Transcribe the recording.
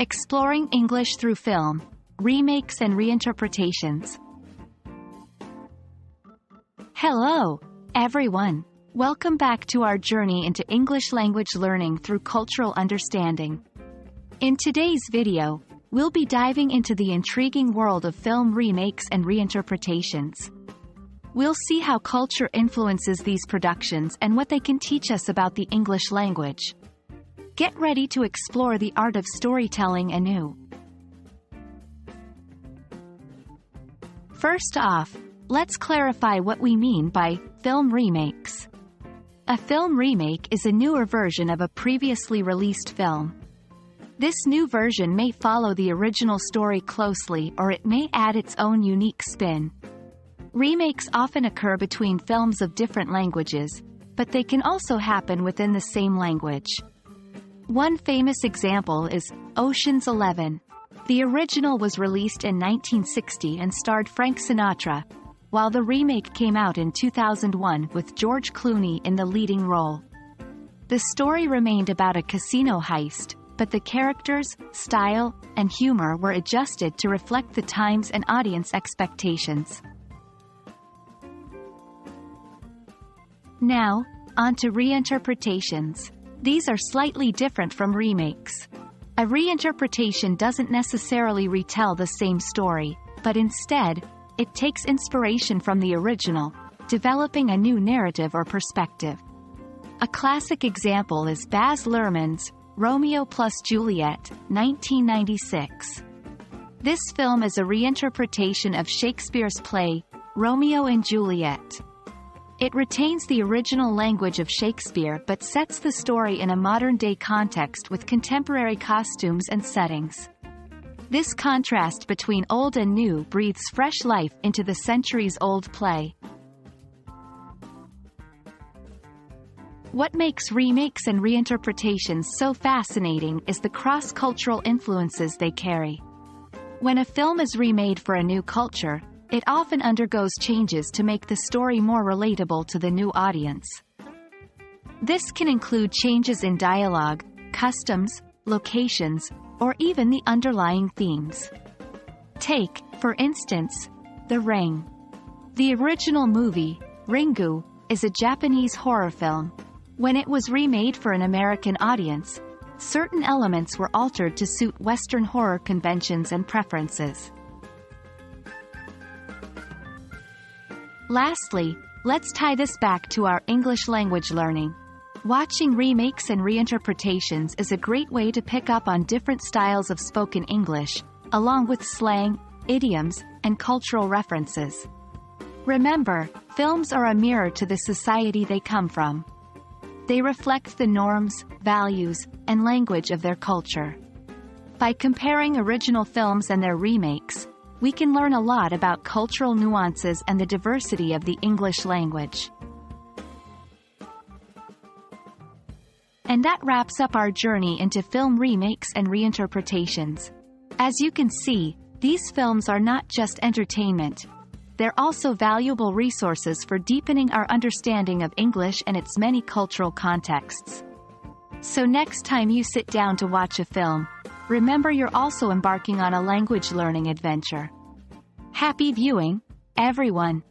Exploring English through film, remakes and reinterpretations. Hello, everyone. Welcome back to our journey into English language learning through cultural understanding. In today's video, we'll be diving into the intriguing world of film remakes and reinterpretations. We'll see how culture influences these productions and what they can teach us about the English language. Get ready to explore the art of storytelling anew. First off, let's clarify what we mean by film remakes. A film remake is a newer version of a previously released film. This new version may follow the original story closely, or it may add its own unique spin. Remakes often occur between films of different languages, but they can also happen within the same language. One famous example is Ocean's 11. The original was released in 1960 and starred Frank Sinatra, while the remake came out in 2001 with George Clooney in the leading role. The story remained about a casino heist, but the characters, style, and humor were adjusted to reflect the times and audience expectations. Now, on to reinterpretations. These are slightly different from remakes. A reinterpretation doesn't necessarily retell the same story, but instead, it takes inspiration from the original, developing a new narrative or perspective. A classic example is Baz Luhrmann's Romeo plus Juliet, 1996. This film is a reinterpretation of Shakespeare's play, Romeo and Juliet. It retains the original language of Shakespeare but sets the story in a modern-day context with contemporary costumes and settings. This contrast between old and new breathes fresh life into the centuries-old play. What makes remakes and reinterpretations so fascinating is the cross-cultural influences they carry. When a film is remade for a new culture, it often undergoes changes to make the story more relatable to the new audience. This can include changes in dialogue, customs, locations, or even the underlying themes. Take, for instance, The Ring. The original movie, Ringu, is a Japanese horror film. When it was remade for an American audience, certain elements were altered to suit Western horror conventions and preferences. Lastly, let's tie this back to our English language learning. Watching remakes and reinterpretations is a great way to pick up on different styles of spoken English, along with slang, idioms, and cultural references. Remember, films are a mirror to the society they come from. They reflect the norms, values, and language of their culture. By comparing original films and their remakes, we can learn a lot about cultural nuances and the diversity of the English language. And that wraps up our journey into film remakes and reinterpretations. As you can see, these films are not just entertainment. They're also valuable resources for deepening our understanding of English and its many cultural contexts. So next time you sit down to watch a film, remember you're also embarking on a language learning adventure. Happy viewing, everyone!